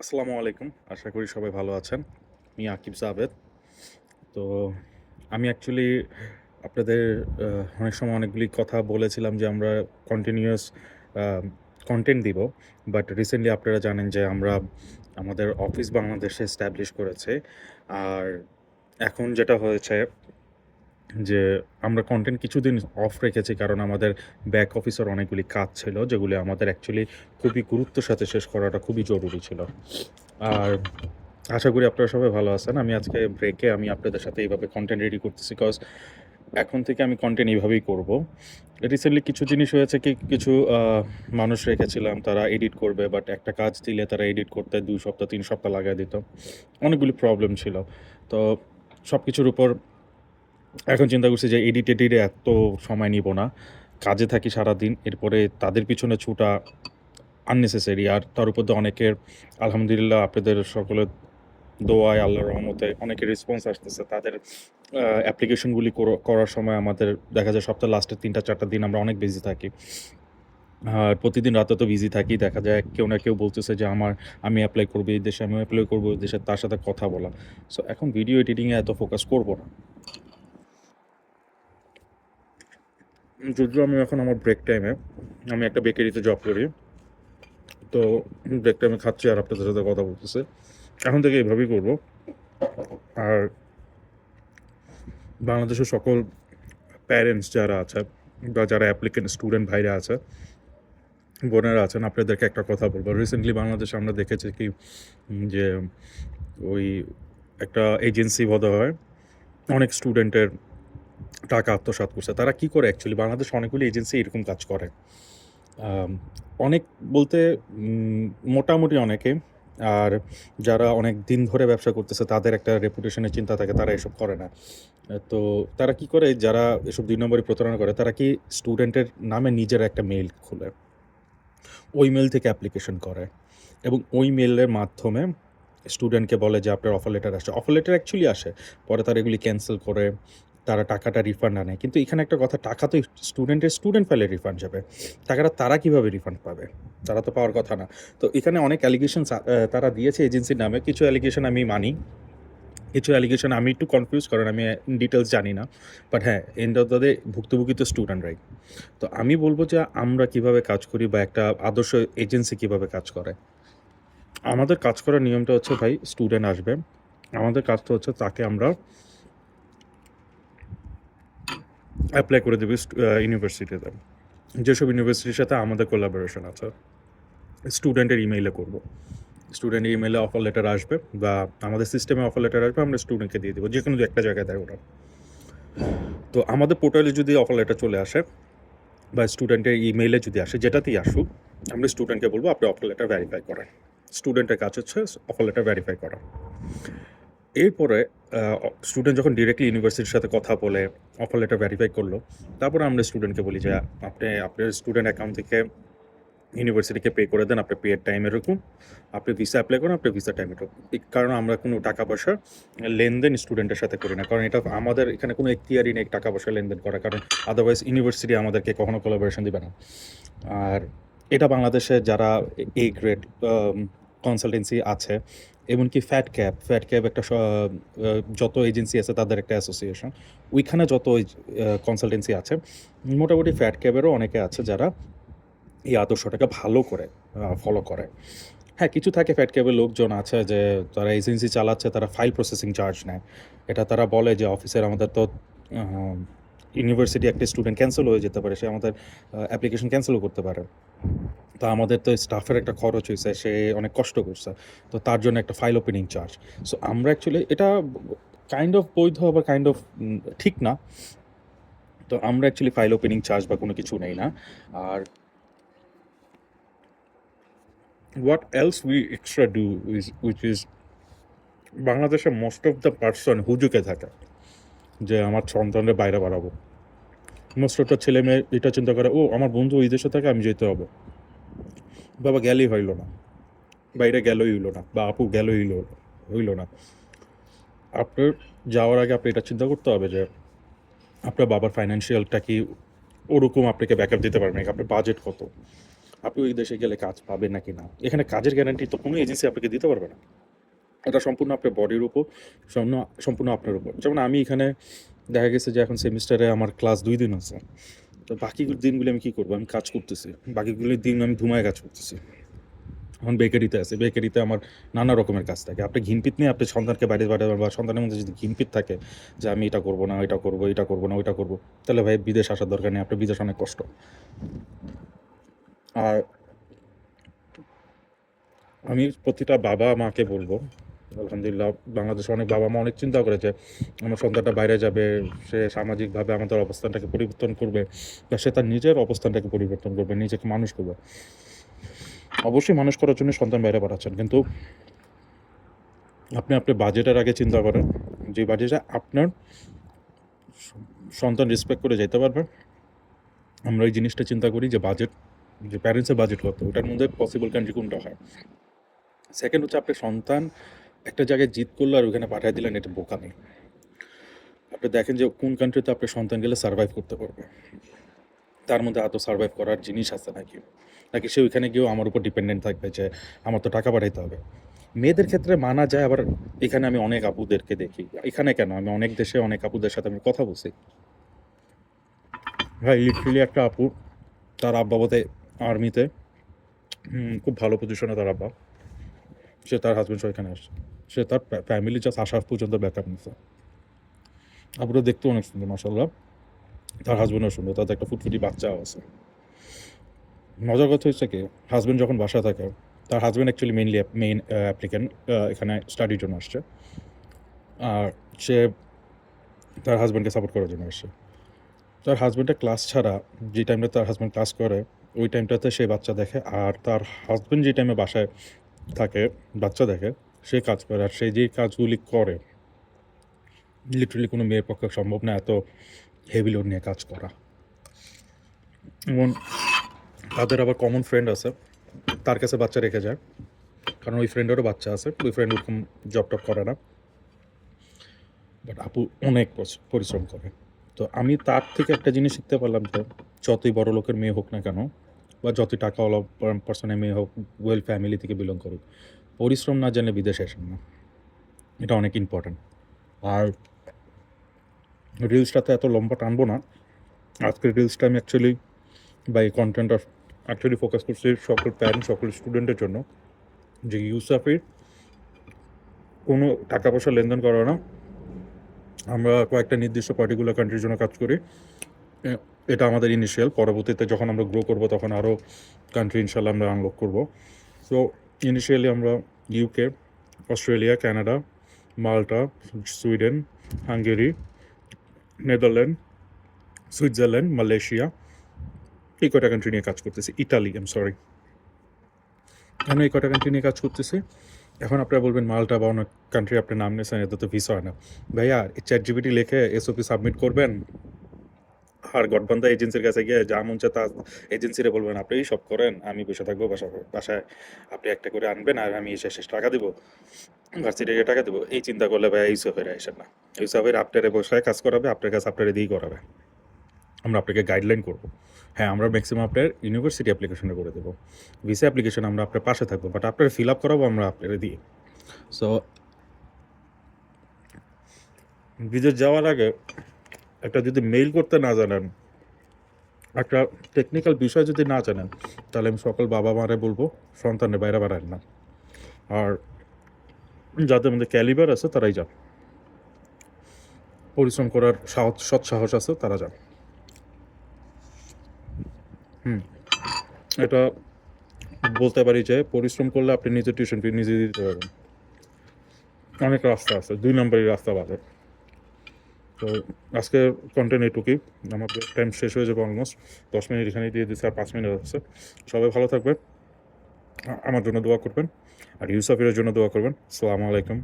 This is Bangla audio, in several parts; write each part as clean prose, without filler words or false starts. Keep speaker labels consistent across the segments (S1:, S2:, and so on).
S1: আসসালামু আলাইকুম। আশা করি সবাই ভালো আছেন। আমি আকিব জাভেদ। তো আমি অ্যাকচুয়ালি আপনাদের অনেক সময় অনেকগুলি কথা বলেছিলাম যে আমরা কন্টিনিউয়াস আ কনটেন্ট দিব। বাট রিসেন্টলি আপনারা জানেন যে আমরা আমাদের অফিস বাংলাদেশে এস্টাবলিশ করেছে। আর এখন যেটা হয়েছে যে আমরা কনটেন্ট কিছুদিন অফ রেখেছি কারণ আমাদের ব্যাক অফিসের অনেকগুলি কাজ ছিল যেগুলি আমাদের অ্যাকচুয়ালি খুবই গুরুত্বের সাথে শেষ করাটা খুবই জরুরি ছিল। আর আশা করি আপনারা সবাই ভালো আছেন। আমি আজকে ব্রেকে আমি আপনাদের সাথে এইভাবে কনটেন্ট রেডি করতেছি। কজ এখন থেকে আমি কনটেন্ট এইভাবেই করব। রিসেন্টলি কিছু জিনিস হয়েছে কি কিছু মানুষ রেখেছিলাম তারা এডিট করবে বাট একটা কাজ দিলে তারা এডিট করতে ২ সপ্তাহ ৩ সপ্তাহ লাগায় দিত। অনেকগুলি প্রবলেম ছিল। তো সবকিছুর উপর এখন চিন্তা করছি যে এডিটে এত সময় নিব না। কাজে থাকি সারাদিন। এরপরে তাদের পিছনে ছুটা আননেসেসারি। আর তার উপর দিয়ে অনেকের আলহামদুলিল্লাহ আপনাদের সকলের দোয়ায় আল্লাহর রহমতে অনেকের রেসপন্স আসতেছে। তাদের অ্যাপ্লিকেশনগুলি করার সময় আমাদের দেখা যায় সপ্তাহের লাস্টের ৩ টা ৪ টা দিন আমরা অনেক বিজি থাকি। আর প্রতিদিন রাতে তো বিজি থাকি। দেখা যায় কেউ না কেউ বলতেছে যে আমি এপ্লাই করব এই দেশে, আমি এপ্লাই করব ওই দেশে, তার সাথে কথা বলা। সো এখন ভিডিও এডিটিং এ এত ফোকাস করব না। যদিও আমি এখন আমার ব্রেক টাইমে আমি একটা বেকারিতে জব করি। তো ব্রেক টাইমে খাচ্ছি আর আপনাদের সাথে কথা বলতেছি। এখন থেকে এভাবেই করব। আর বাংলাদেশের সকল প্যারেন্টস যারা আছে বা যারা অ্যাপ্লিকেন্ট স্টুডেন্ট ভাইরা আছে, বোনেরা আছেন, আপনাদেরকে একটা কথা বলবো। রিসেন্টলি বাংলাদেশে আমরা দেখেছি কি যে ওই একটা এজেন্সি বোধহয় অনেক স্টুডেন্টের টাকা আত্মসাৎ করছে। তারা কি করে অ্যাকচুয়ালি বাংলাদেশে অনেকগুলি এজেন্সি এরকম কাজ করে। আম অনেক বলতে মোটামুটি অনেকে। আর যারা অনেক দিন ধরে ব্যবসা করতেছে তাদের একটা রেপুটেশনের চিন্তা থাকে, তারা এসব করে না। তো তারা কি করে যারা এসব ২ নম্বরি প্রতারণা করে তারা কি স্টুডেন্টের নামে নিজের একটা মেইল খুলে। ওই মেইল থেকে অ্যাপ্লিকেশন করে এবং ওই মেইলের মাধ্যমে স্টুডেন্টকে বলে যে আপনার অফার লেটার আসছে। অফার লেটার অ্যাকচুয়ালি আসে। পরে তারা এগুলি ক্যানসেল করে তারা টাকাটা রিফান্ড আনে। কিন্তু এখানে একটা কথা, টাকা তো স্টুডেন্ট ফাইলে রিফান্ড যাবে। টাকাটা তারা কিভাবে রিফান্ড পাবে? তারা তো পাওয়ার কথা না। তো এখানে অনেক অ্যালিগেশনস তারা দিয়েছে এজেন্সির নামে। কিছু অ্যালিগেশন আমি মানি। কিছু অ্যালিগেশন আমি একটু কনফিউজ কারণ আমি ইন ডিটেইলস জানি না। বাট হ্যাঁ, এন্ড অফ দ্য ডে ভুক্তভোগী তো স্টুডেন্টরাই। তো আমি বলব যে আমরা কিভাবে কাজ করি বা একটা আদর্শ এজেন্সি কিভাবে কাজ করে। আমাদের কাজ করার নিয়মটা হচ্ছে ভাই স্টুডেন্ট আসবে। আমাদের কাজটা হচ্ছে তাকে আমরা এপ্লাই করে দেব ইউনিভার্সিটিতে। যেসব ইউনিভার্সিটির সাথে আমাদের কোলাবোরেশন আছে। স্টুডেন্টের ইমেইলে করব। স্টুডেন্টের ইমেইলে অফার লেটার আসবে বা আমাদের সিস্টেমে অফার লেটার আসবে, আমরা স্টুডেন্টকে দিয়ে দেব। যেকোনো একটা জায়গায় দেয় ওরা। তো আমাদের পোর্টালে যদি অফার লেটার চলে আসে বা স্টুডেন্টের ইমেইলে যদি আসে, যেটাতেই আসুক, আমরা স্টুডেন্টকে বলব আপনি অফার লেটার ভেরিফাই করেন। স্টুডেন্টের কাজ হচ্ছে অফার লেটার ভেরিফাই করা। এরপরে স্টুডেন্ট যখন ডিরেক্টলি ইউনিভার্সিটির সাথে কথা বলে অফার লেটার ভেরিফাই করলো, তারপরে আমরা স্টুডেন্টকে বলি যে আপনি আপনার স্টুডেন্ট অ্যাকাউন্ট থেকে ইউনিভার্সিটিকে পে করে দেন আপনার পেয়ের টাইমে এরকম। আপনি ভিসা অ্যাপ্লাই করেন, আপনার ভিসা টাইমে এরকম। কারণ আমরা কোনো টাকা পয়সার লেনদেন স্টুডেন্টের সাথে করি না। কারণ এটা আমাদের এখানে কোনো এখতিয়ারই নেই টাকা পয়সা লেনদেন করা। কারণ আদারওয়াইজ ইউনিভার্সিটি আমাদেরকে কখনো কোলাবোরেশন দিবে না। আর এটা বাংলাদেশে যারা এ গ্রেড কনসালটেন্সি আছে, এমনকি ফ্যাট ক্যাব একটা যত এজেন্সি আছে তাদের একটা অ্যাসোসিয়েশন। ওইখানে যত কনসালটেন্সি আছে, মোটামুটি ফ্যাট ক্যাবেরও অনেকে আছে যারা এই আদর্শটাকে ভালো করে ফলো করে। হ্যাঁ, কিছু থাকে ফ্যাট ক্যাবের লোকজন আছে যে তারা এজেন্সি চালাচ্ছে, তারা ফাইল প্রসেসিং চার্জ নেয়। এটা তারা বলে যে অফিসের আমাদের তো ইউনিভার্সিটি একটা স্টুডেন্ট ক্যান্সেল হয়ে যেতে পারে, সে আমাদের অ্যাপ্লিকেশন ক্যান্সেলও করতে পারে। তো আমাদের তো স্টাফের একটা খরচ হইছে, সে অনেক কষ্ট করছে। তো তার জন্য একটা ফাইল ওপেনিং চার্জ। সো আমরা অ্যাকচুয়ালি এটা কাইন্ড অফ বৈধ আবার কাইন্ড অফ ঠিক না। তো আমরা অ্যাকচুয়ালি ফাইল ওপেনিং চার্জ বা কোনো কিছু নেই না। আর what else we extra do is which is বাংলাদেশে মোস্ট অফ দ্য পারসন হুজুকে থাকে যে আমার সন্তানদের বাইরে বাড়াবো। মোস্ট অফ দ্য ছেলে মেয়ে এটা চিন্তা করে, ও আমার বন্ধু ওই দেশে থাকে, আমি যেতে হবে। বাবা গেলেই হইল না, বাইরে গেলই হইল না, বা আপু গেলই হইল না। আপনার যাওয়ার আগে আপনি এটা চিন্তা করতে হবে যে আপনার বাবার ফাইন্যান্সিয়ালটা কি ওরকম আপনাকে ব্যাকআপ দিতে পারবে নাকি, আপনার বাজেট কত। আপনি ওই দেশে গেলে কাজ পাবেন নাকি না। এখানে কাজের গ্যারান্টি তো কোনো এজেন্সি আপনাকে দিতে পারবে না। এটা সম্পূর্ণ আপনার বডির উপর, সম্পূর্ণ আপনার উপর। যেমন আমি এখানে দেখা গেছে যে এখন সেমিস্টারে আমার ক্লাস 2 দিন আছে। তো বাকি দিনগুলো আমি কী করব? আমি কাজ করতেছি। বাকিগুলোর দিন আমি ধুমায় কাজ করতেছি। এখন বেকারিতে আছি। বেকারিতে আমার নানা রকমের কাজ থাকে। আপনি ঘিনপিত নিয়ে আপনি সন্তানকে বাইরে পাঠাবেন বা সন্তানের মধ্যে যদি ঘিনপিত থাকে যে আমি এটা করব না, এটা করব, এটা করব না, ওইটা করব, তাহলে ভাই বিদেশ আসার দরকার নেই। আপনার বিদেশ অনেক কষ্ট। আর আমি প্রতিটা বাবা-মাকে বলব, আলহামদুলিল্লাহ বাংলাদেশে অনেক বাবা-মা অনেক চিন্তা করে যে আমার সন্তানটা বাইরে যাবে, সে সামাজিকভাবে আমাদের অবস্থানটাকে পরিবর্তন করবে বা সে তার নিজের অবস্থানটাকে পরিবর্তন করবে, নিজেকে মানুষ করবে। অবশ্যই মানুষ করার জন্য সন্তান বাইরে পাঠাচ্ছেন, কিন্তু আপনি আপনার বাজেটের আগে চিন্তা করেন যে বাজেটে আপনার সন্তান রেসপেক্ট করে যেতে পারবে। আমরা এই জিনিসটা চিন্তা করি যে বাজেট, যে প্যারেন্টসের বাজেট কত, ওটার মধ্যে পসিবল কান্ট্রি কোনটা হয়। সেকেন্ড হচ্ছে আপনার সন্তান একটা জায়গায় জিত করলো আর ওখানে পাঠিয়ে দিলেন, এটা বোকামি। আপনি দেখেন যে কোন কান্ট্রিতে আপনার সন্তান গেলে সার্ভাইভ করতে পারবে, তার মধ্যে এত সার্ভাইভ করার জিনিস আছে নাকি, নাকি সে ওইখানে গিয়েও আমার উপর ডিপেন্ডেন্ট থাকবে যে আমার তো টাকা পাঠাইতে হবে। মেয়েদের ক্ষেত্রে মানা যায়, আবার এখানে আমি অনেক আপুদেরকে দেখি, এখানে কেন আমি অনেক দেশে অনেক আপুদের সাথে আমি কথা বলছি, ভাই লিটারেলি একটা আপু, তার আব্বা বোধে আর্মিতে, খুব ভালো পজিশনে তার আব্বা, সে তার হাজব্যান্ড সহ এখানে আসছে, সে তার ফ্যামিলি জাস্ট আসা পর্যন্ত ব্যাকআপ নিচ্ছে। আপুটা দেখতেও অনেক সুন্দর মাসাল্লাহ, তার হাজব্যান্ডও সুন্দর, তাদের একটা ফুটফুটি বাচ্চাও আছে। মজার কথা হচ্ছে কি, হাজব্যান্ড যখন বাসা থাকে, তার হাজব্যান্ড অ্যাকচুয়ালি মেইন অ্যাপ্লিকেন্ট, এখানে স্টাডির জন্য আসছে, আর সে তার হাজব্যান্ডকে সাপোর্ট করার জন্য আসছে। তার হাজব্যান্ডের ক্লাস ছাড়া যে টাইমটা তার হাজব্যান্ড ক্লাস করে, ওই টাইমটাতে সে বাচ্চা দেখে, আর তার হাজব্যান্ড যে টাইমে বাসায় থাকে বাচ্চা দেখে, সে কাজ করে। আর সে যেই কাজগুলি করে লিটারেলি কোনো মেয়ের পক্ষে সম্ভব না এত হেভি লোড নিয়ে কাজ করা। এমন তাদের আবার কমন ফ্রেন্ড আছে, তার কাছে বাচ্চা রেখে যায়, কারণ ওই ফ্রেন্ডেরও বাচ্চা আছে, ওই ফ্রেন্ড ওরকম জব টপ করে না, বাট আপু অনেক পরিশ্রম করে। তো আমি তার থেকে একটা জিনিস শিখতে পারলাম যে যতই বড় লোকের মেয়ে হোক না কেন, বা যতই টাকাওয়ালা পার্সনের মেয়ে হোক, ওয়েল ফ্যামিলি থেকে বিলং করুক, পরিশ্রম না জানলে বিদেশে আসেন না, এটা অনেক ইম্পর্ট্যান্ট। আর রিলসটাতে এত লম্বা টানবো না, আজকের রিলসটা আমি অ্যাকচুয়ালি বা এই কন্টেন্টটা অ্যাকচুয়ালি ফোকাস করছি সকল প্যারেন্টস, সকল স্টুডেন্টের জন্য, যে ইউসাফির কোনো টাকা পয়সা লেনদেন করে না। আমরা কয়েকটা নির্দিষ্ট পার্টিকুলার কান্ট্রির জন্য কাজ করি, এটা আমাদের ইনিশিয়াল, পরবর্তীতে যখন আমরা গ্রো করব তখন আরও কান্ট্রি ইনশাল্লাহ আমরা আনলক করব। সো ইনিশিয়ালি আমরা UK, Australia, Canada, Malta, Sweden, Hungary, Netherland, Switzerland, Malaysia, এই কটা কান্ট্রি নিয়ে কাজ করতেছি। ইটালি, সরি, কেন এই কটা কান্ট্রি নিয়ে কাজ করতেছি? এখন আপনারা বলবেন মাল্টা বা অনেক কান্ট্রি আপনার নাম নিয়েছেন, এতে তো ভিসা হয় না। ভাইয়া চ্যাটজিপিটি লিখে এসওপি সাবমিট করবেন, আর গডবান্ধা এজেন্সির কাছে গিয়ে যা মন চায় তা এজেন্সিরে বলবেন আপনি সব করেন, আমি বসে থাকবো বাসায়, আপনি একটা করে আনবেন আর আমি এসে শেষ টাকা দেবো, ভার্সিটিকে টাকা দেবো। এই চিন্তা করলে ভাই ইউসুফের আসেন না। ইউসুফের আপনারে বসায় কাজ করাবে, আপনার কাছে আপনারে দিয়েই করাবে, আমরা আপনাকে গাইডলাইন করবো। হ্যাঁ, আমরা ম্যাক্সিমাম আপনার ইউনিভার্সিটি অ্যাপ্লিকেশনে করে দেবো, ভিসা অ্যাপ্লিকেশন আমরা আপনার পাশে থাকবো, বাট আপনার ফিল আপ করাবো আমরা আপনারা দিয়ে। সো বিদেশ যাওয়ার আগে একটা যদি মেইল করতে না জানেন, একটা টেকনিক্যাল বিষয় যদি না জানেন, তাহলে আমি সকল বাবা মারে বলবো সন্তানের বাইরে বাড়ান না। আর যাদের মধ্যে ক্যালিবার আছে তারাই যান, পরিশ্রম করার সৎ সাহস আছে তারা যান। এটা বলতে পারি যে পরিশ্রম করলে আপনি নিজের টিউশন ফি নিজে দিতে পারবেন। অনেক রাস্তা আছে, 2 নম্বরের রাস্তা বাদে। তো আজকের কন্টেন্ট এটুকুই, আমাদের টাইম শেষ হয়ে যাবে অলমোস্ট, 10 মিনিট এখানেই দিয়ে দিচ্ছে, আর 5 মিনিট আছে। সবাই ভালো থাকবেন, আমার জন্য দোয়া করবেন, আর ইউসাফিরের জন্য দোয়া করবেন। আসসালামু আলাইকুম,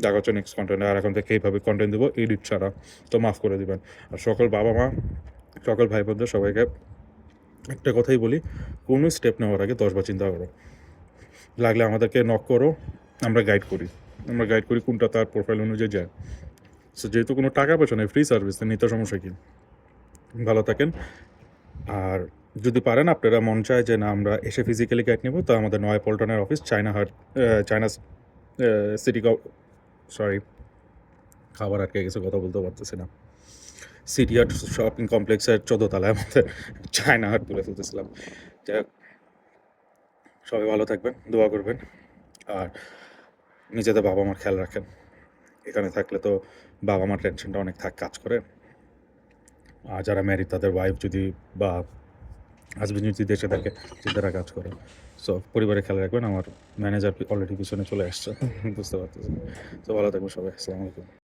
S1: দেখা হচ্ছে নেক্সট কন্টেন্টে। আর এখন থেকে এইভাবে কন্টেন্ট দেবো এডিট ছাড়া, তো মাফ করে দিবেন। আর সকল বাবা মা, সকল ভাই বোনদের সবাইকে একটা কথাই বলি, কোনো স্টেপ নেওয়ার আগে 10 বার চিন্তা করো, লাগলে আমাদেরকে নক করো, আমরা গাইড করি কোনটা তার প্রোফাইল অনুযায়ী যায়। সো যেহেতু কোনো টাকা পয়সা নেই, ফ্রি সার্ভিস, নিতে সমস্যা কি। ভালো থাকেন, আর যদি পারেন আপনারা মন চায় যে না আমরা এসে ফিজিক্যালি গাইড নেব, তো আমাদের নয়াপল্টনের অফিস চায়না সিটি সরি খাবার আটকে গেছে, কথা বলতে পারতেছি না। সিটি হাট শপিং কমপ্লেক্সের 14 তলায় আমাদের চায়না হাট তুলে ফেলতেছিলাম। যাই হোক, সবাই ভালো থাকবেন, দোয়া করবেন, আর নিজেদের বাবা মার খেয়াল রাখেন। এখানে থাকলে তো বাবা মার টেনশনটা অনেক কাজ করে। আর যারা ম্যারিড তাদের ওয়াইফ যদি বা হাজবেন্ড যদি দেশে থাকে চিন্তাটা কাজ করে। সো পরিবারের খেয়াল রাখবেন। আমার ম্যানেজার অলরেডি পিছনে চলে আসছে, বুঝতে পারতেছি। তো ভালো থাকবেন সবাই। আসসালামু আলাইকুম।